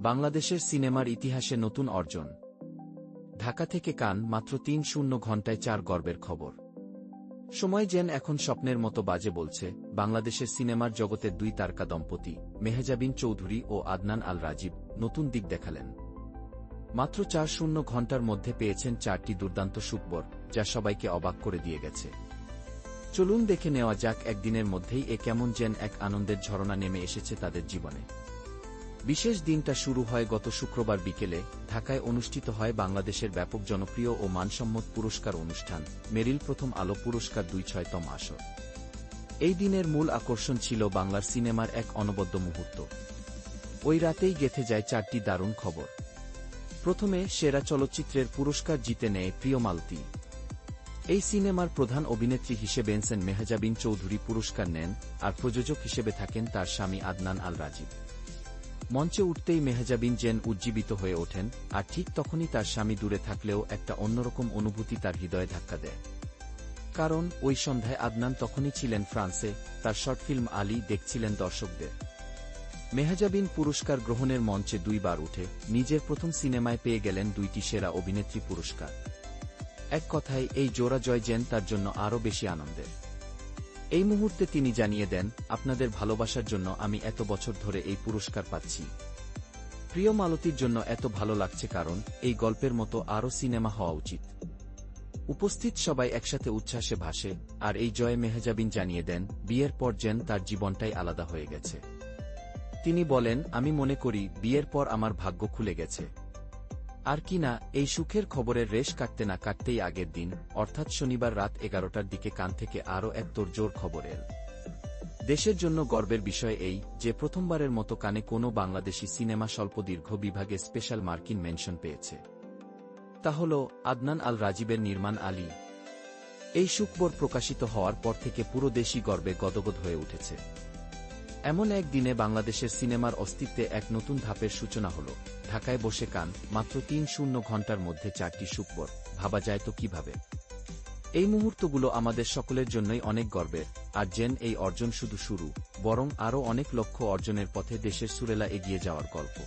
বাংলাদেশের সিনেমার ইতিহাসে নতুন অর্জন। ঢাকা থেকে কান মাত্র ৩-০ ঘণ্টায় ৪ গর্বের খবর। সময় যেন এখন স্বপ্নের মতো বাজে বলছে বাংলাদেশের সিনেমার জগতের দুই তারকা দম্পতি মেহজাবিন চৌধুরী ও আদনান আল রাজীব নতুন দিক দেখালেন। মাত্র ৪-০ ঘণ্টার মধ্যে পেয়েছেন ৪টি দুর্দান্ত সুখবর, যা সবাইকে অবাক করে দিয়ে গেছে। চলুন দেখে নেওয়া যাক একদিনের মধ্যেই কেমন যেন এক আনন্দের ঝরনা নেমে এসেছে তাদের জীবনে। বিশেষ দিনটা শুরু হয় গত শুক্রবার বিকেলে। ঢাকায় অনুষ্ঠিত হয় বাংলাদেশের ব্যাপক জনপ্রিয় ও মানসম্মত পুরস্কার অনুষ্ঠান মেরিল প্রথম আলো পুরস্কার ২৬তম আসর। এই দিনের মূল আকর্ষণ ছিল বাংলার সিনেমার এক অনবদ্য মুহূর্ত। ওই রাতেই গেঁথে যায় ৪টি দারুণ খবর। প্রথমে সেরা চলচ্চিত্রের পুরস্কার জিতে নেয় প্রিয় মালতী। এই সিনেমার প্রধান অভিনেত্রী হিসেবে মেহজাবিন চৌধুরী পুরস্কার নেন, আর প্রযোজক হিসেবে থাকেন তার স্বামী আদনান আল রাজীব। মঞ্চে উঠতেই মেহজাবিন যেন উজ্জীবিত হয়ে ওঠেন, আর ঠিক তখনই তার স্বামী দূরে থাকলেও একটা অন্যরকম অনুভূতি তার হৃদয়ে ধাক্কা দেয়। কারণ ওই সন্ধ্যায় আদনান তখনই ছিলেন ফ্রান্সে, তার শর্ট ফিল্ম আলী দেখছিলেন দর্শকদের। মেহজাবিন পুরস্কার গ্রহণের মঞ্চে ২ বার উঠে নিজের প্রথম সিনেমায় পেয়ে গেলেন ২টি সেরা অভিনেত্রী পুরস্কার। এক কথায় এই জোড়া জয় যেন তার জন্য আরও বেশি আনন্দের। এই মুহূর্তে তিনি জানিয়ে দেন, আপনাদের ভালোবাসার জন্য আমি এত বছর ধরে এই পুরস্কার পাচ্ছি। প্রিয় মালতীর জন্য এত ভালো লাগছে, কারণ এই গল্পের মতো আরও সিনেমা হওয়া উচিত। উপস্থিত সবাই একসাথে উচ্ছ্বাসে ভাসে, আর এই জয়ে মেহজাবিন জানিয়ে দেন বিয়ের পর যেন তার জীবনটাই আলাদা হয়ে গেছে। তিনি বলেন, আমি মনে করি বিয়ের পর আমার ভাগ্য খুলে গেছে। আর কিনা এই সুখের খবরের রেশ কাটতে না কাটতেই আগের দিন অর্থাৎ শনিবার রাত 11টার দিকে কান থেকে আরও এক তোড়জোড় খবর এল। দেশের জন্য গর্বের বিষয় এই যে প্রথমবারের মতো কানে কোনো বাংলাদেশি সিনেমা স্বল্পদীর্ঘ বিভাগে স্পেশাল মার্কিন মেনশন পেয়েছে। তা হল আদনান আল রাজীবের নির্মাণ আলী। এই সুখবর প্রকাশিত হওয়ার পর থেকে পুরো দেশই গর্বে গদগদ হয়ে উঠেছে। এমন এক দিনে বাংলাদেশের সিনেমার অস্তিত্বে এক নতুন ধাপের সূচনা হল। ঢাকায় বসে কান মাত্র ৩-০ ঘণ্টার মধ্যে ৪টি সুখবর, ভাবা যায় তো কিভাবে। এই মুহূর্তগুলো আমাদের সকলের জন্যই অনেক গর্বের, আর যেন এই অর্জন শুধু শুরু, বরং আরও অনেক লক্ষ্য অর্জনের পথে দেশের সুরেলা এগিয়ে যাওয়ার গল্প।